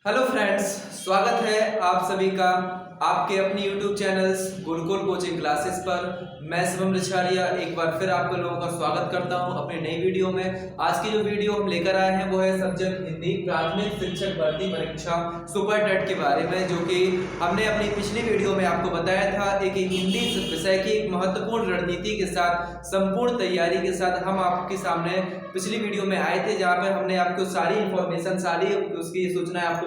Hello friends, स्वागत है आप सभी का आपके अपनी YouTube channels Gurukul coaching classes पर। मैं शिवम रिछारिया एक बार फिर आप लोगों का स्वागत करता हूं अपनी नई वीडियो में। आज की जो वीडियो हम लेकर आए हैं वो है सब्जेक्ट हिंदी प्राथमिक शिक्षक भर्ती परीक्षा सुपर टेट के बारे में, जो कि हमने अपनी पिछली वीडियो में आपको बताया था। एक हिंदी विषय की एक महत्वपूर्ण रणनीति के साथ संपूर्ण तैयारी के साथ हम आपके सामने पिछली वीडियो में आए थे, जहाँ पे हमने आपको सारी इंफॉर्मेशन सारी उसकी सूचनाएं आपको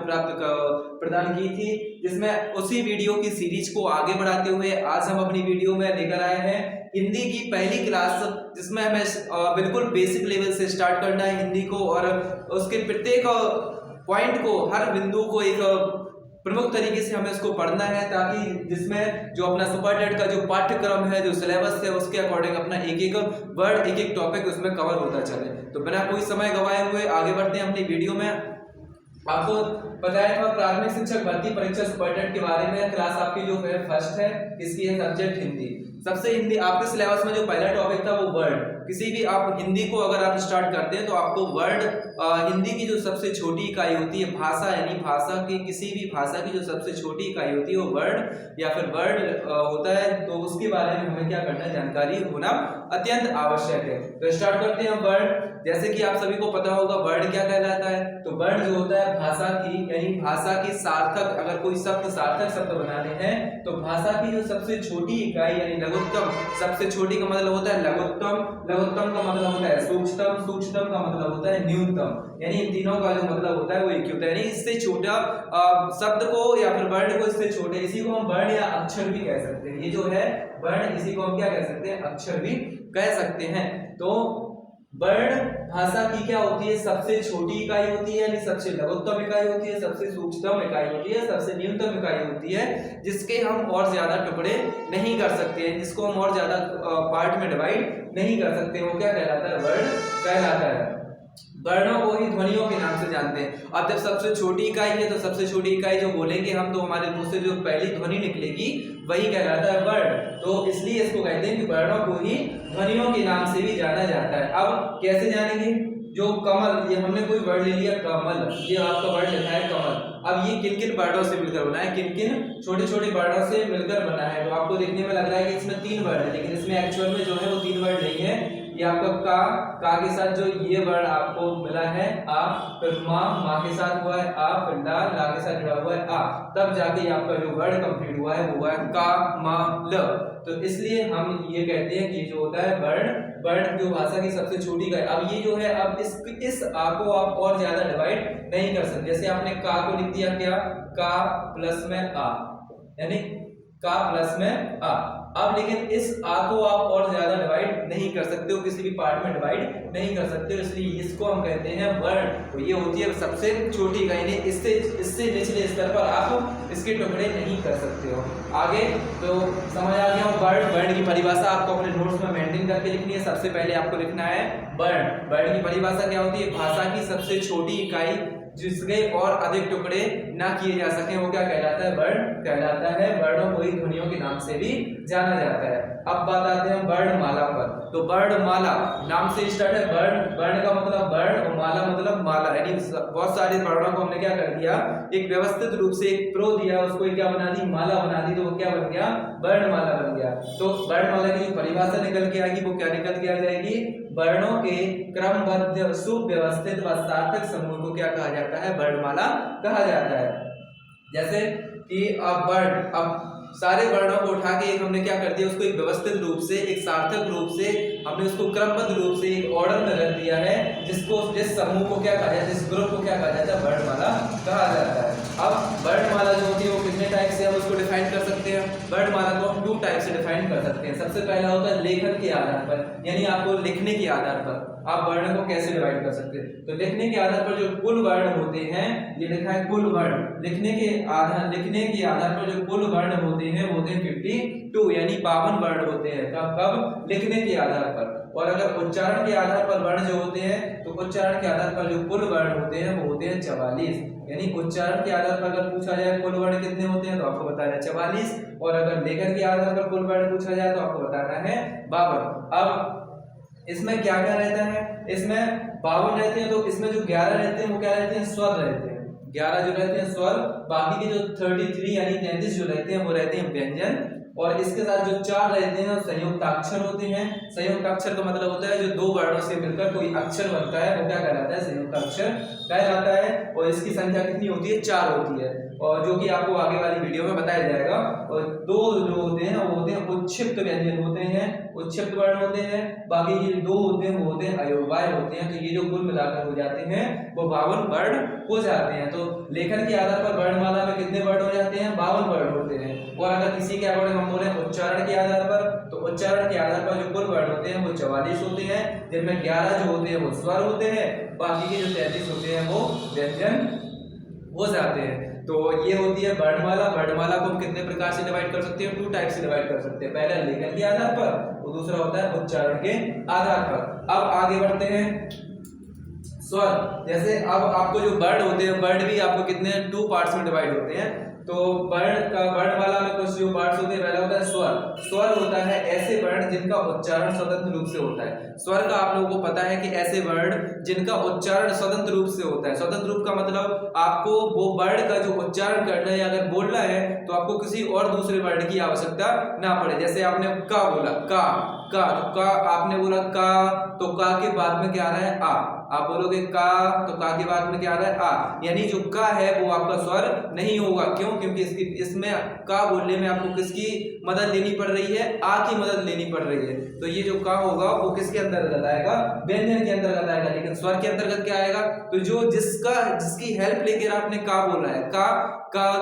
प्रदान की थी, जिसमें उसी वीडियो की सीरीज को आगे बढ़ाते हुए आज हम अपनी वीडियो में लेकर आए हैं हिंदी की पहली क्लास, जिसमें हमें बिल्कुल बेसिक लेवल से स्टार्ट करना है हिंदी को, और उसके प्रत्येक पॉइंट को, हर बिंदु को एक प्रमुख तरीके से हमें इसको पढ़ना है, ताकि जिसमें जो अपना सुपर टेट का जो पाठ्यक्रम है, जो सिलेबस है, उसके अकॉर्डिंग अपना एक एक वर्ड, एक एक टॉपिक उसमें कवर होता चले। तो बिना कोई समय गवाए हुए आगे बढ़ते हैं अपनी वीडियो में। आपको बताया था प्राथमिक शिक्षक भर्ती परीक्षा सुपर टेट के बारे में। क्लास आपकी जो है फर्स्ट है, इसकी है सब्जेक्ट हिंदी। सबसे हिंदी आपके सिलेबस में जो पहला टॉपिक था वो वर्ड। किसी भी आप हिंदी को अगर आप स्टार्ट करते हैं तो आपको वर्ड, हिंदी की जो सबसे छोटी इकाई होती है भाषा, यानी भाषा की किसी भी भाषा की जो सबसे छोटी इकाई होती है वो वर्ड या फिर वर्ड होता है, तो उसके बारे में हमें क्या करना है, जानकारी होना अत्यंत आवश्यक है। तो स्टार्ट करते हैं वर्ड। जैसे कि आप सभी को पता होगा वर्ड क्या कहलाता है। तो वर्ड जो होता है भाषा की, यानी भाषा की सार्थक, अगर कोई शब्द सार्थक शब्द बनाने हैं तो भाषा की जो सबसे छोटी इकाई यानी लघुत्तम, सबसे छोटी का मतलब होता है लघुत्तम, लघुत्तम का मतलब होता है सूक्ष्मतम, सूक्ष्मतम का मतलब होता है न्यूनतम, यानी इन तीनों का जो मतलब होता है वो एक ही होता है। यानी इससे छोटा शब्द को या फिर वर्ण को इससे छोटे, इसी को हम वर्ण या अक्षर भी कह सकते हैं। ये जो है वर्ण, इसी को हम क्या कह सकते हैं, अक्षर भी कह सकते हैं। तो वर्ण भाषा की क्या होती है, सबसे छोटी इकाई होती है, यानी सबसे लघुत्तम इकाई होती है, सबसे सूक्ष्मतम इकाई होती है, सबसे न्यूनतम इकाई होती है, जिसके हम और ज्यादा टुकड़े नहीं कर सकते हैं, जिसको हम और ज्यादा पार्ट में डिवाइड नहीं कर सकते। वो क्या कहलाता है, वर्ण कहलाता है। वर्णों को ही ध्वनियों के नाम से जानते हैं। अब जब सबसे छोटी इकाई है तो सबसे छोटी इकाई जो बोलेंगे हम, तो हमारे मुंह से जो पहली ध्वनि निकलेगी वही कहलाता है वर्ण। तो इसलिए इसको कहते हैं कि वर्णों को ही ध्वनियों के नाम से भी जाना जाता है। अब कैसे जानेंगे, जो कमल, ये हमने कोई वर्ड ले लिया कमल, ये आपका वर्ड लिखा है कमल। अब ये किन किन वर्डों से मिलकर बना है, किन किन छोटे छोटे वर्डों से मिलकर बना है। तो आपको देखने में लग रहा है कि इसमें 3 वर्ड है, लेकिन इसमें एक्चुअल में जो है वो 3 वर्ड नहीं है। ये आपका का के साथ जो ये वर्ड आपको मिला है आ, फिर माँ के साथ हुआ है आ, फिर ला के साथ जुड़ा हुआ है आ, तब जाके आपका जो वर्ड कंप्लीट हुआ है वो हुआ है का मा ल। तो इसलिए हम ये कहते हैं कि ये जो होता है वर्ण जो भाषा की सबसे छोटी का है। अब ये जो है, अब इस आ को आप और ज्यादा डिवाइड नहीं कर सकते। जैसे आपने का को लिख दिया क्या, का प्लस में आ, यानी का प्लस में आ। अब लेकिन इस आ को आप और ज्यादा डिवाइड नहीं कर सकते हो, किसी भी पार्ट में डिवाइड नहीं कर सकते हो, इसलिए इसको हम कहते हैं वर्ण। तो ये होती है सबसे छोटी इकाई, यानी इससे निचले स्तर पर आप इसके टुकड़े नहीं कर सकते हो। आगे तो समझ आ गया। वर्ण की परिभाषा आपको अपने नोट्स में मेंटेन करके लिखनी है। सबसे पहले आपको लिखना है वर्ण की परिभाषा क्या होती है, भाषा की सबसे छोटी इकाई जिसके और अधिक टुकड़े ना किए जा सके, वो क्या कहलाता है, वर्ण कहलाता है। वर्णों को ही ध्वनियों के नाम से भी जाना जाता है। अब बात आते हैं वर्णमाला पर। तो वर्णमाला नाम से स्टार्ट है, वर्ण का मतलब वर्ण और माला मतलब माला, यानी बहुत सारे वर्णों को हमने क्या कर दिया, एक व्यवस्थित रूप से एक प्रो दिया, उसको क्या बना दी, माला बना दी, तो वो क्या बन गया, वर्णमाला बन गया। तो वर्णमाला की जो परिभाषा निकल के आएगी वो क्या निकल के आ जाएगी, वर्णों के क्रमबद्ध सुव्यवस्थित व सार्थक समूह को क्या कहा जाता है, वर्णमाला कहा जाता है। जैसे कि अब सारे वर्णों को उठा के एक हमने क्या कर दिया, उसको एक व्यवस्थित रूप से, एक सार्थक रूप से हमने उसको क्रमबद्ध रूप से एक ऑर्डर में रख दिया है, जिस समूह को क्या कहा जाता है, जिस ग्रुप को क्या कहा जाता है, वर्णमाला कहा जाता है। अब वर्णमाला जो होती है वो कितने टाइप से हम उसको डिफाइन कर सकते हैं। वर्णमाला को हम 2 टाइप से डिफाइन कर सकते हैं। सबसे पहला होता है लेखन के आधार पर, यानी आपको लिखने के आधार पर आप वर्ण को कैसे डिवाइड कर सकते हैं। तो लिखने के आधार पर जो कुल वर्ण होते हैं, ये लिखा है कुल वर्ण, लिखने के आधार पर जो कुल वर्ण होते हैं वो होते हैं 52, यानी 52 वर्ण होते हैं। कब लिखने के आधार पर। और अगर उच्चारण के आधार पर वर्ण जो होते हैं, तो उच्चारण के आधार पर जो कुल वर्ण होते हैं वो होते हैं 44, यानी उच्चारण के आधार पर अगर पूछा जाए कुल वर्ण कितने होते हैं तो आपको बताना है 44, और अगर लेखन के आधार पर कुल वर्ण पूछा जाए तो आपको बताना है 52। अब इसमें क्या क्या रहता है, इसमें 52 रहते हैं, तो इसमें जो 11 रहते हैं वो क्या रहते हैं, स्वर रहते हैं। 11 जो रहते हैं स्वर, बाकी के जो 33 यानी 33 जो रहते हैं वो रहते हैं व्यंजन। और इसके साथ जो 4 रहते हैं संयुक्ताक्षर होते हैं। संयुक्ताक्षर का मतलब होता है जो दो वर्णों से मिलकर कोई अक्षर बनता है वो क्या कहलाता है, संयुक्ताक्षर कहलाता है। और इसकी संख्या कितनी होती है, 4 होती है, और जो कि आपको आगे वाली वीडियो में बताया जाएगा। और 2 जो होते हैं वो होते हैं उच्छिष्ट व्यंजन होते हैं, उच्छिष्ट वर्ण होते हैं। बाकी ये 2 होते हैं वो होते हैं अयोगवाय होते हैं। तो ये जो कुल मिलाकर हो जाते हैं वो 52 वर्ण हो जाते हैं। तो लेखन के आधार पर वर्णमाला में कितने वर्ण हो जाते हैं, 52 वर्ण होते हैं। और अगर किसी के अकॉर्डिंग हम बोले उच्चारण के आधार पर, तो उच्चारण के आधार पर जो कुल वर्ण होते हैं वो 44 होते हैं, जिनमें 11 जो होते हैं वो स्वर होते हैं, बाकी के जो 33 होते हैं वो व्यंजन हो जाते हैं। तो ये होती है वर्णमाला। वर्णमाला को हम कितने प्रकार से डिवाइड कर सकते हैं, 2 टाइप से डिवाइड कर सकते हैं। पहला लेखन के आधार पर और दूसरा होता है उच्चारण के आधार पर। अब आगे बढ़ते हैं स्वर। जैसे अब आपको जो वर्ड होते हैं, वर्ड भी आपको कितने 2 पार्ट्स में डिवाइड होते हैं। तो वर्णमाला में कुछ जो पार्ट्स होते हैं, पहला होता है स्वर। स्वर होता है ऐसे वर्ण जिनका उच्चारण स्वतंत्र रूप से होता है। स्वर का आप लोगों को पता है कि ऐसे वर्ण जिनका उच्चारण स्वतंत्र रूप से होता है। स्वतंत्र रूप का मतलब आपको वो वर्ण का जो उच्चारण करना है, अगर बोलना है तो आपको किसी और दूसरे वर्ण की आवश्यकता ना पड़े। जैसे आपने का बोला, का तो का आपने बोला का, तो का के बाद में क्या आ रहा है, आ। आप बोलोगे का, तो का के बाद में क्या आ रहा है, आ। यानी जो का है वो आपका स्वर नहीं होगा। क्यों? क्योंकि इसमें का बोलने में आपको किसकी मदद लेनी पड़ रही है, आ की मदद लेनी पड़ रही है। तो ये जो का होगा वो किसके अंतर्गत आएगा, व्यंजन के अंतर्गत आएगा। लेकिन स्वर के अंतर्गत क्या आएगा, तो जो जिसकी हेल्प लेकर आपने का बोला है, का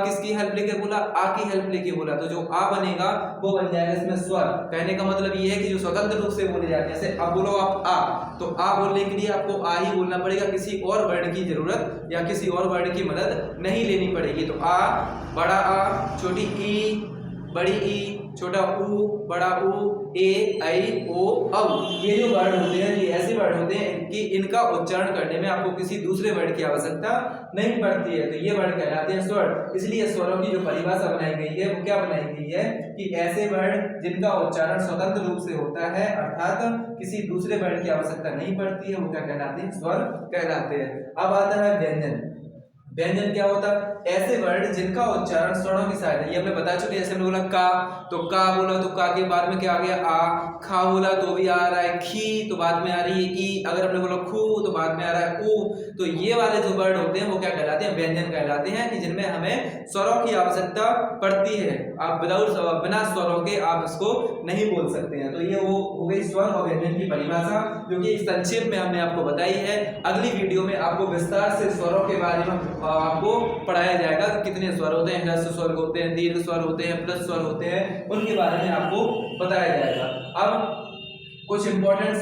किसकी हेल्प लेके बोला, आ की हेल्प लेके बोला, तो जो आ बनेगा वो बन जाएगा इसमें स्वर। कहने का मतलब ये है कि जो स्वतंत्र रूप से बोले जाते हैं, जैसे अब बोलो आप आ, तो आ बोलने के लिए आपको आ ही बोलना पड़ेगा, किसी और वर्ण की जरूरत या किसी और वर्ण की मदद नहीं लेनी पड़ेगी। तो आ, बड़ा आ, छोटी ई, बड़ी ई, छोटा ऊ, बड़ा ऊ, ए, आई, ओ, औ। ये जो वर्ण होते हैं ये ऐसे वर्ण होते हैं कि इनका उच्चारण करने में आपको किसी दूसरे वर्ण की आवश्यकता नहीं पड़ती है। तो ये वर्ण कहलाते हैं स्वर। इसलिए स्वरों की जो परिभाषा बनाई गई है वो क्या बनाई गई है कि ऐसे वर्ण जिनका उच्चारण स्वतंत्र रूप से होता है, अर्थात किसी दूसरे वर्ण की आवश्यकता नहीं पड़ती है, वो क्या कहलाते हैं, स्वर कहलाते हैं। अब आता है व्यंजन। व्यंजन क्या होता है, ऐसे वर्ण जिनका उच्चारण स्वरों की सहायता, ये हमने बता चुके। जैसे हमने बोला का, तो का बोला तो का के बाद में क्या आ गया, आ। खा बोला तो भी आ रहा है खी, तो बाद में आ रही है ई। अगर हमने बोला खू तो बाद में आ रहा है ऊ। तो ये वाले जो वर्ण होते हैं वो क्या कहलाते हैं, व्यंजन कहलाते हैं, कि जिनमें हमें स्वरों की आवश्यकता पड़ती है। आप बिना स्वरों के आप इसको नहीं बोल सकते हैं। तो ये वो हो गई स्वर और व्यंजन की परिभाषा, जो कि संक्षेप में हमने आपको बताई है। अगली वीडियो में आपको विस्तार से स्वरों के बारे में आपको पढ़ाया जाएगा, कितने स्वर होते हैं, ह्रस्व स्वर होते हैं, दीर्घ स्वर होते हैं, प्लस स्वर होते हैं, उनके बारे में आपको बताया जाएगा। अब कुछ इंपॉर्टेंट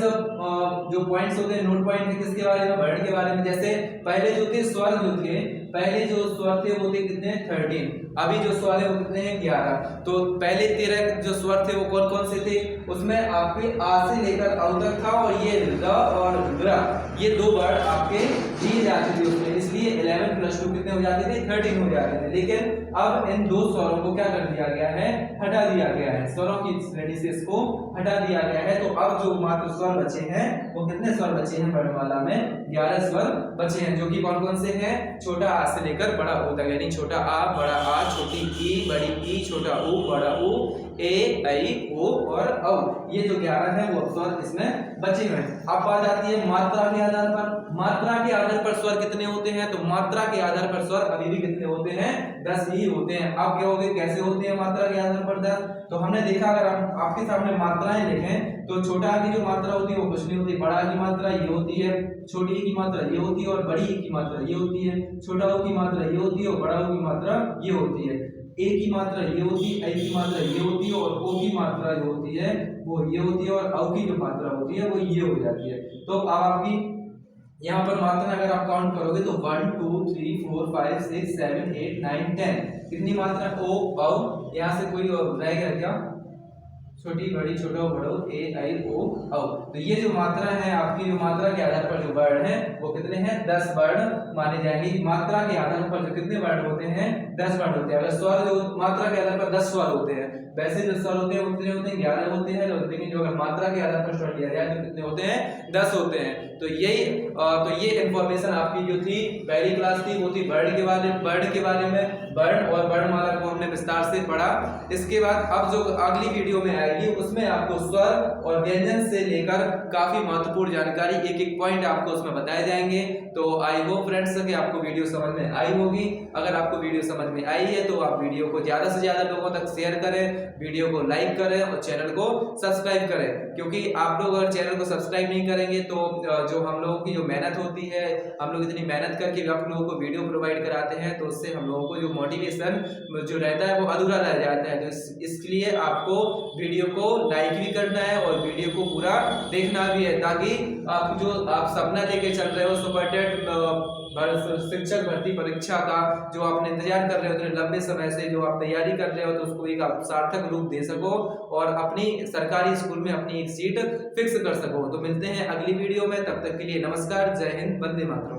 जो पॉइंट्स होते हैं, नोट पॉइंट है किसके बारे में, वर्ण के बारे में। जैसे पहले जो थे स्वर जो थे, पहले जो स्वर थे वो थे कितने, 13। अभी जो स्वर है वो कितने हैं, 11। तो पहले 13 जो स्वर थे वो कौन कौन से थे, उसमें आपके आ से लेकर औ तक था, और ये र और ग्र, ये 2 वर्ण आपके दिए जाते थे उसमें। इसलिए 11 + 2 कितने हो जाते थे, 13 हो जाते थे। लेकिन अब इन 2 स्वरों को क्या कर दिया गया है, हटा दिया गया है, स्वरों की श्रेणी से इसको हटा दिया गया है। तो अब जो मात्र स्वर बचे हैं वो कितने स्वर बचे हैं, वर्णमाला में 11 स्वर बचे हैं, जो कि कौन कौन से हैं, छोटा आ से लेकर बड़ा ऊ तक, यानी छोटा आ, बड़ा आ, छोटी ई, बड़ी ई, छोटा ऊ, बड़ा ऊ, ए, आई, ओ और औ। ये जो 11 है वो स्वर इसमें बचे हुए हैं। अब बात आती है मात्रा के आधार पर। मात्रा के आधार पर स्वर कितने होते हैं, तो मात्रा के आधार पर स्वर अभी भी कितने होते हैं, 10 ही होते हैं। आप क्या होगे, कैसे होते हैं मात्रा के आधार पर 10, तो हमने देखा, अगर हम आपके सामने मात्राएं लिखें तो छोटा की जो मात्रा होती है वो कुछ नहीं होती, बड़ा की मात्रा ये होती है, छोटी की मात्रा ये होती है, और बड़ी की मात्रा ये होती है, छोटा ओ की मात्रा ये होती है, और बड़ा ओ की मात्रा ये होती है। ए की मात्रा ये होती है, आई की मात्रा ये होती है, और ओ की मात्रा जो होती है वो ये होती है, और औ की जो मात्रा होती है वो ये हो जाती है। तो अब आपकी यहाँ पर मात्रा अगर आप काउंट करोगे तो 1 2 3 4 5 6 7 8 9 10, कितनी मात्रा, ओ औ, यहाँ से कोई रह गया क्या, छोटी बड़ी, छोटा बड़ो, ए आई ओ औ। तो ये जो मात्रा है आपकी, जो मात्रा के आधार पर जो वर्ण है वो कितने हैं, 10 वर्ण माने जाएंगे कि मात्रा के आधार पर जो कितने वर्ण होते हैं 10 वर्ण होते हैं। अगर स्वर जो मात्रा के आधार पर 10 स्वर होते हैं, वैसे जो स्वर होते हैं वो कितने होते हैं 11 होते हैं, लेकिन जो अगर मात्रा के आधार पर स्वर लिया जाए तो कितने होते हैं 10 होते हैं। तो ये इंफॉर्मेशन आपकी जो थी पहली क्लास थी वो थी वर्ण के बारे में, वर्ण और वर्णमाला को हमने विस्तार से पढ़ा। इसके बाद अब जो अगली वीडियो में आएगी उसमें आपको स्वर और व्यंजन से लेकर काफी महत्वपूर्ण जानकारी एक एक पॉइंट आपको उसमें बताए जाएंगे। तो आई होप फ्रेंड्स कि आपको वीडियो समझ में आई होगी। अगर आपको वीडियो समझ में आई है तो आप वीडियो को ज्यादा से ज्यादा लोगों तक शेयर करें, वीडियो को लाइक करें और चैनल को सब्सक्राइब करें, क्योंकि आप लोग अगर चैनल को सब्सक्राइब नहीं करेंगे तो जो हम लोगों की जो मेहनत होती है, हम लोग इतनी मेहनत करके आप लोगों को वीडियो प्रोवाइड कराते हैं तो उससे हम लोगों को जो मोटिवेशन जो रहता है वो अधूरा रह जाता है। तो इसलिए आपको वीडियो को लाइक भी करना है और वीडियो को पूरा देखना भी है, ताकि आप जो आप सपना लेके चल रहे हो सुपरटेट शिक्षक भर्ती परीक्षा का जो आपने इंतजार कर रहे हो इतने लंबे समय से, जो आप तैयारी कर रहे हो, तो उसको एक आप सार्थक रूप दे सको और अपनी सरकारी स्कूल में अपनी एक सीट फिक्स कर सको। तो मिलते हैं अगली वीडियो में, तब तक के लिए नमस्कार, जय हिंद, वंदे मातरम।